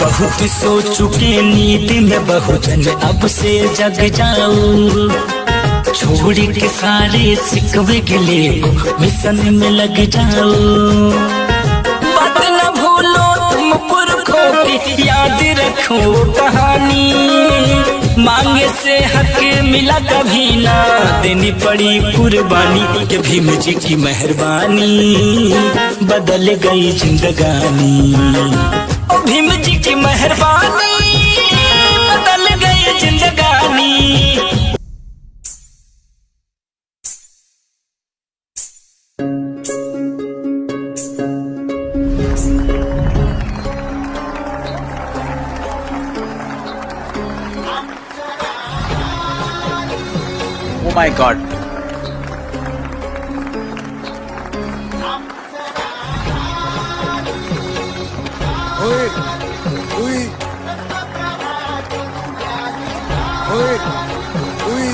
बहुत सो चुके नींद में बहुजन, अब से जग जाऊं। छोड़ के सारे सिकवे गिले मिशन में लग जाऊं। बात न भूलो तुम पुरखों की, याद रखो कहानी। मांगे से हक मिला कभी ना, देनी पड़ी कुर्बानी। के भीम जी की मेहरबानी बदल गई जिंदगानी। भीम जी की मेहरबानी बदल गई जिंदगानी। Oh my God. Oi, oi, oi, oi.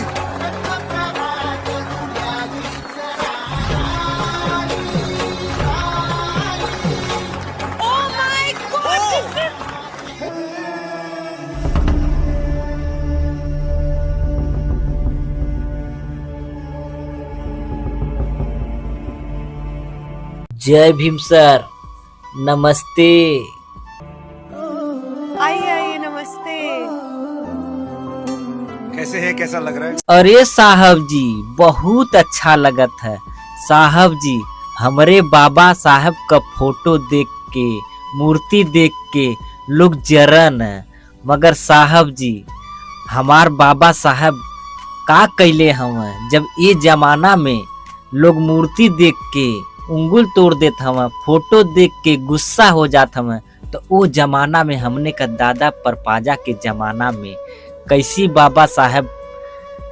Oh my God! जय भीम सर, नमस्ते। आइए आइए, नमस्ते। कैसे है, कैसा लग रहा है? अरे साहब जी बहुत अच्छा लगत है। साहब जी हमारे बाबा साहब का फोटो देख के, मूर्ति देख के लोग जरन है। मगर साहब जी हमार बाबा साहब का कैले हम, जब ये जमाना में लोग मूर्ति देख के उंगल तोड़ देत हम, फोटो देख के गुस्सा हो जात हम, तो वो जमाना में हमने का दादा परपाजा के जमाना में कैसी बाबा साहब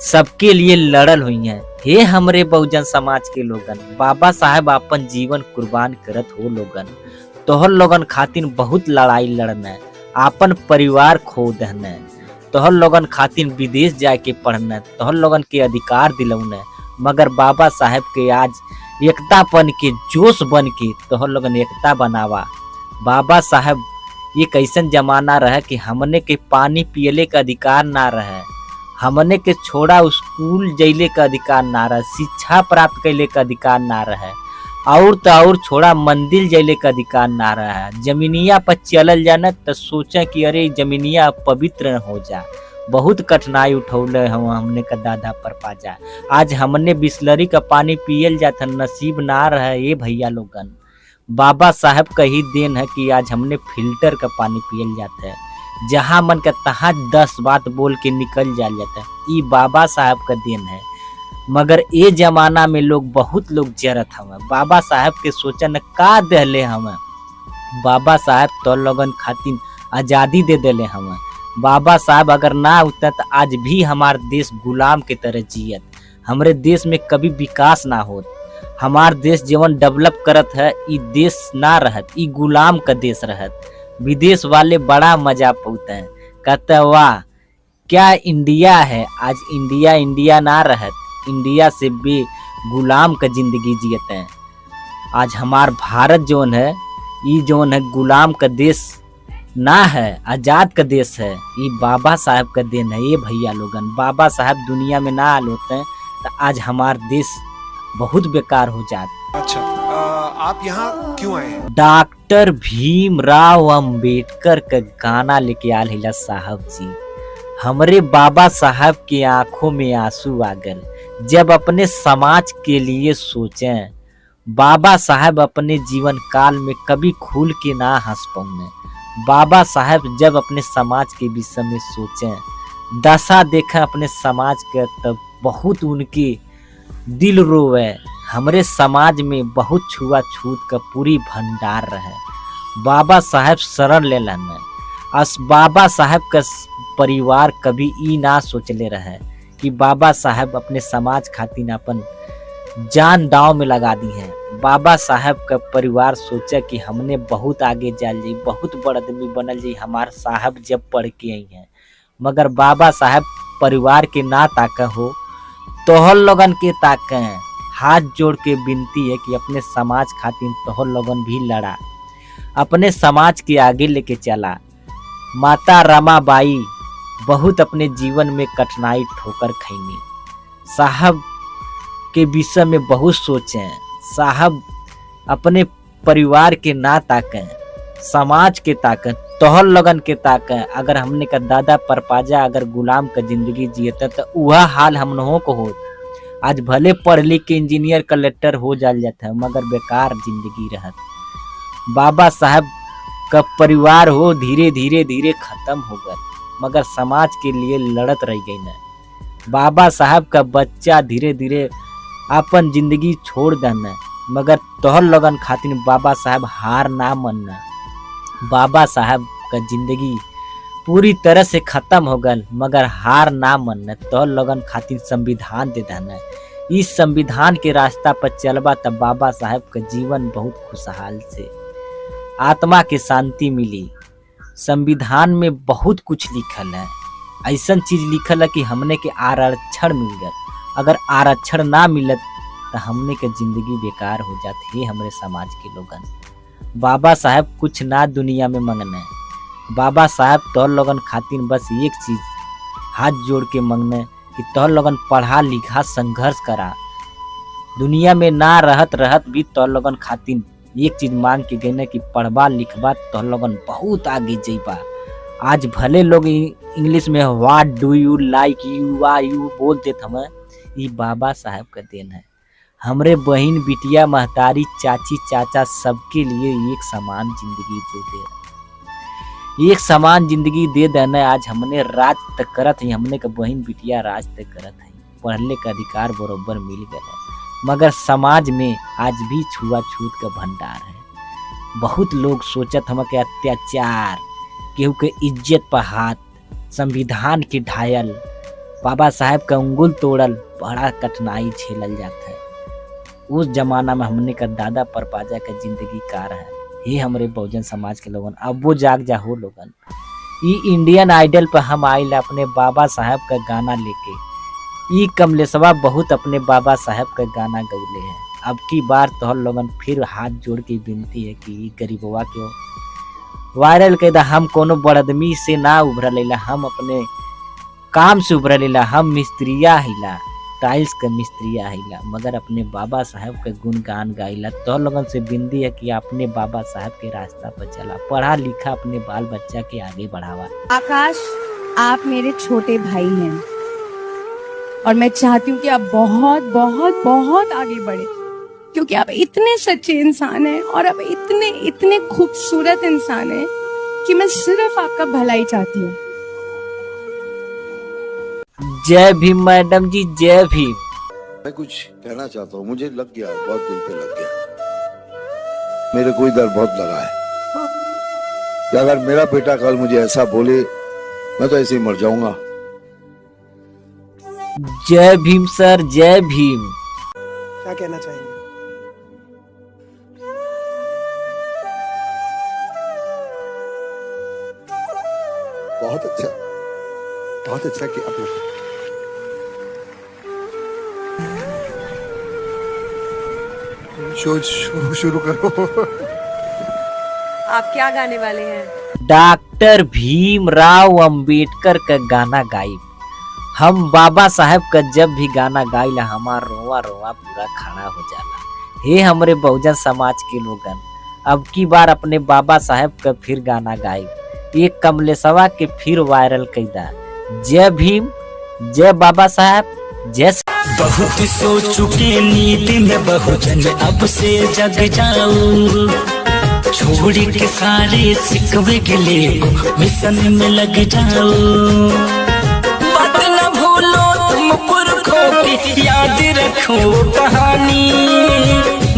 सबके लिए लड़ल हुई हैं। हे हमरे बहुजन समाज के लोगन, बाबा साहब अपन जीवन कुर्बान करत हो लोगन। तोहर लोगन खातिर बहुत लड़ाई लड़ना, आपन परिवार खो दहना, तोहर लोगन खातिर विदेश जाके पढ़ना, तोहर लोगन के अधिकार दिलौना। मगर बाबा साहब के आज एकतापन के जोश बन के तोहर लोगन एकता बनावा। बाबा साहब ये कैसन जमाना रहे कि हमने के पानी पियले का अधिकार ना रहे, हमने के छोड़ा स्कूल जैले का अधिकार ना रहे, शिक्षा प्राप्त कैले का अधिकार ना रहे, और तो और छोड़ा मंदिर जैले का अधिकार ना रहे। जमीनिया पर चलल जाना तो सोचा कि अरे जमीनिया पवित्र हो जा। बहुत कठिनाई उठौले हमने का दादा परपाजा। आज हमने बिस्लरी का पानी पियल जाता नसीब ना रहे। ये भैया लोगन बाबा साहब का ही देन है कि आज हमने फिल्टर का पानी पियल जाता है, जहाँ मन का तहाँ 10 बात बोल के निकल जाता है। ये बाबा साहब का देन है। मगर ये जमाना में लोग बहुत लोग जरत हम, बाबा साहब के सोचन का दहले हम। बाबा साहब तो लोगन खातिर आज़ादी दे देले हम। बाबा साहब अगर ना होता तो आज भी हमार देश गुलाम के तरह जियत, हमारे देश में कभी विकास ना होत। हमार देश जीवन डेवलप करत है, ई देश ना रहत, ई गुलाम का देश रहत। विदेश वाले बड़ा मजा पाते हैं, कहते वाह क्या इंडिया है। आज इंडिया इंडिया ना रहत, इंडिया से भी गुलाम का जिंदगी जियते हैं। आज हमार भारत जोन है, ई जोन है गुलाम का देश ना है, आजाद का देश है। ये बाबा साहब का देन है। ये भैया लोगन बाबा साहब दुनिया में ना आल होते हैं तो आज हमार देश बहुत बेकार हो जात। अच्छा, आप यहाँ क्यों आए हैं? डॉक्टर भीमराव अंबेडकर का गाना लेके आल हिला साहब जी। हमरे बाबा साहब की आंखों में आंसू आ गए जब अपने समाज के लिए सोचें। बाबा साहब अपने जीवन काल में कभी खुल के ना हंस पाऊंगे। बाबा साहब जब अपने समाज के विषय में सोचें, दशा देखें अपने समाज के, तब बहुत उनके दिल रोवे। हमरे समाज में बहुत छुआछूत का पूरी भंडार रहे। बाबा साहब शरण ले लेना। अस बाबा साहब का परिवार कभी ई ना सोचले रहे कि बाबा साहब अपने समाज खातिर अपन जान दांव में लगा दी है। बाबा साहब का परिवार सोचा कि हमने बहुत आगे जाल जाई, बहुत बड़ आदमी बनल जाई हमार साहब जब पढ़ के आई हैं। मगर बाबा साहब परिवार के ना ताका हो, तोहर लोगन के ताके हैं। हाथ जोड़ के विनती है कि अपने समाज खातिर तोहर लोगन भी लड़ा, अपने समाज के आगे लेके चला। माता रमाबाई बहुत अपने जीवन में कठिनाई ठोकर खैनी। साहब के विषय में बहुत सोचें। साहब अपने परिवार के ना ताकें, समाज के ताकें, तोहर लगन के ताकें। अगर हमने का दादा परपाजा अगर गुलाम का जिंदगी जियते तो वह हाल हमनों को हो। आज भले पढ़ लिख के इंजीनियर कलेक्टर हो जाल जाता है मगर बेकार जिंदगी रहत। बाबा साहब का परिवार हो धीरे धीरे धीरे खत्म हो गया मगर समाज के लिए लड़त रह गई न। बाबा साहब का बच्चा धीरे धीरे अपन जिंदगी छोड़ देना मगर तोहर लगन खातिर बाबा साहब हार ना मानना। बाबा साहब का जिंदगी पूरी तरह से खत्म हो गल मगर हार ना मानना। तोहर लगन खातिर संविधान दे देना। इस संविधान के रास्ता पर चलबा तब बाबा साहब का जीवन बहुत खुशहाल से आत्मा के शांति मिली। संविधान में बहुत कुछ लिखल है, ऐसा चीज लिखल है कि हमने के आरक्षण मिल गया। अगर आरक्षण ना मिलत तो हमने के जिंदगी बेकार हो जाती है। हमरे समाज के लोगन बाबा साहब कुछ ना दुनिया में मंगने। बाबा साहब तोहर लोगन खातिर बस एक चीज हाथ जोड़ के मंगने कि तोहर लोगन पढ़ा लिखा संघर्ष करा। दुनिया में ना रहत रहत भी तोहर लोगन खातिर एक चीज मांग के गए कि पढ़बा लिखबा तोहर लोगन बहुत आगे जइबा। आज भले लोग इंग्लिश में what do you like you are you बोलते थे, ये बाबा साहब का देन है। हमरे बहन बिटिया महतारी चाची चाचा सबके लिए एक समान जिंदगी दे एक समान जिंदगी दे देना। आज हमने राज तक करत है, हमने का बहन बिटिया राज तक करत है, पढ़ने का अधिकार बरोबर मिल गया है मगर समाज में आज भी छुआछूत का भंडार है। बहुत लोग सोचत हम के अत्याचार, केहू के इज्जत पर हाथ, संविधान के ढायल, बाबा साहब का अंगुल तोड़ल बड़ा कठिनाई झेलल जाता है। उस जमाना में हमने का दादा परपाजा का जिंदगी कार है। ये हमारे बहुजन समाज के लोगन अब वो जाग जा हो लोगन। ये इंडियन आइडल पर हम आइल अपने बाबा साहब का गाना लेके। ये कमलेशवा बहुत अपने बाबा साहब का गाना गौले हैं। अब की बार तोहर लोगन फिर हाथ जोड़ के विनती है कि गरीबवा के वायरल कर दा। हम कोनो बड़दमी से ना उभरल, हम अपने काम से उभरल। हम मिस्त्रिया हिला, टाइल्स का मिस्त्रिया हिला मगर अपने बाबा साहब का गुणगान गाइला। तो लोगन से विनती है कि अपने बाबा साहब के रास्ता पर चला, पढ़ा लिखा, अपने बाल बच्चा के आगे बढ़ावा। आकाश, आप मेरे छोटे भाई हैं और मैं चाहती हूँ कि आप बहुत बहुत बहुत आगे बढ़े क्योंकि आप इतने सच्चे इंसान हैं और आप इतने इतने खूबसूरत इंसान हैं कि मैं सिर्फ आपका भलाई चाहती हूँ। जय भीम मैडम जी, जय भीम। मैं कुछ कहना चाहता हूँ, मुझे लग गया, बहुत दिल पे लग गया। मेरे को इधर बहुत लगा है कि अगर मेरा बेटा कल मुझे ऐसा बोले मैं तो ऐसे ही मर जाऊंगा। जय भीम सर, जय भीम। क्या कहना चाहेंगे? बहुत अच्छा, बहुत अच्छा कि आपने शो शुरू करो। आप क्या गाने वाले हैं? डॉक्टर भीमराव अंबेडकर का गाना गाई। हम बाबा साहब का जब भी गाना गाइला हमार रोवा रोवा पूरा खड़ा हो जाला। हे हमरे बहुजन समाज के लोगन, अब की बार अपने बाबा साहब का फिर गाना गाई, एक कमलेशवा के फिर वायरल कैदा। जय भीम, जय बाबा साहब, जय। बहुत सो चुके नींद में बहुजन अब से जग जाऊं, छोड़ के सारे सिकवे गिले मिशन में लग जाऊं। बात न भूलो तुम पुरखों की, याद रखो कहानी,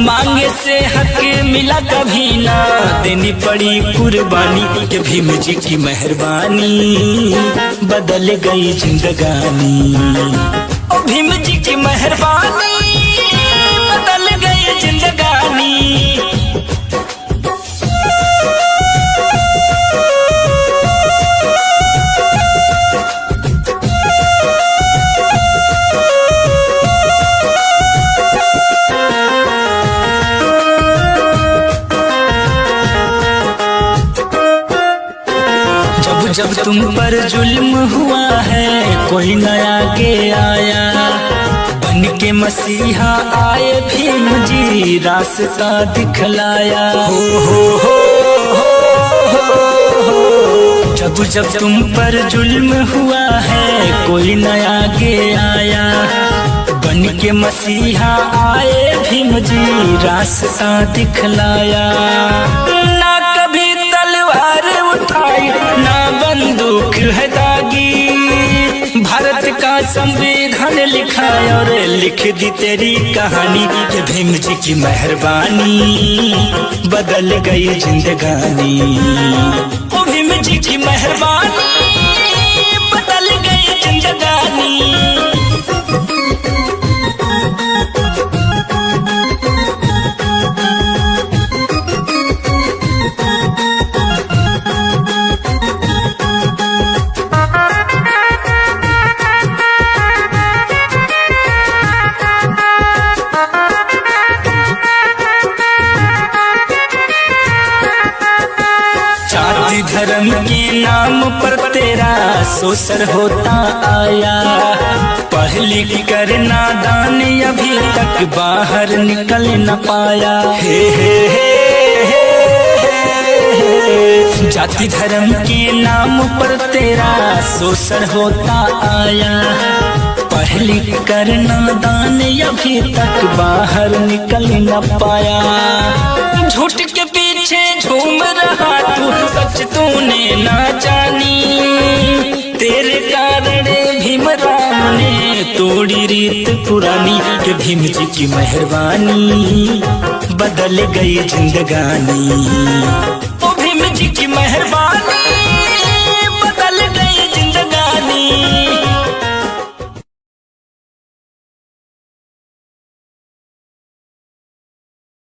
मांगे से हक मिला कभी ना, देनी पड़ी कुर्बानी के भीम जी की मेहरबानी बदल गई जिंदगानी। ओ भीम जी की मेहरबानी बदल गई जिंदगानी। जब जब तुम पर जुल्म हुआ है कोई नया के आया, बन के मसीहा आए भीम जी रास्ता दिखलाया। हो जब तुम पर जुल्म हुआ है कोई नया के आया, बन के मसीहा आए भीम जी रास्ता दिखलाया। ना कभी तलवार उठाई ना बंदूक है दागी, भारत का संविधान लिखा और लिख दी तेरी कहानी। ये भीम जी की मेहरबानी बदल गई जिंदगानी, ओ भीम जी की मेहरबानी बदल गई जिंदगानी। जाति धर्म के नाम पर तेरा शोषण होता आया, पढ़ लिख कर नादान अभी तक बाहर निकल न पाया। जाति धर्म के नाम पर तेरा शोषण होता आया, पढ़ लिख कर नादान अभी तक बाहर निकल न पाया। झूठ के पीछे झूम रहा तू सच तूने ना जानी, तेरे कारण भीम राम ने तोड़ी रीत पुरानी। कि भीम जी की मेहरबानी बदल गई जिंदगानी, ओ भीम जी की मेहरबानी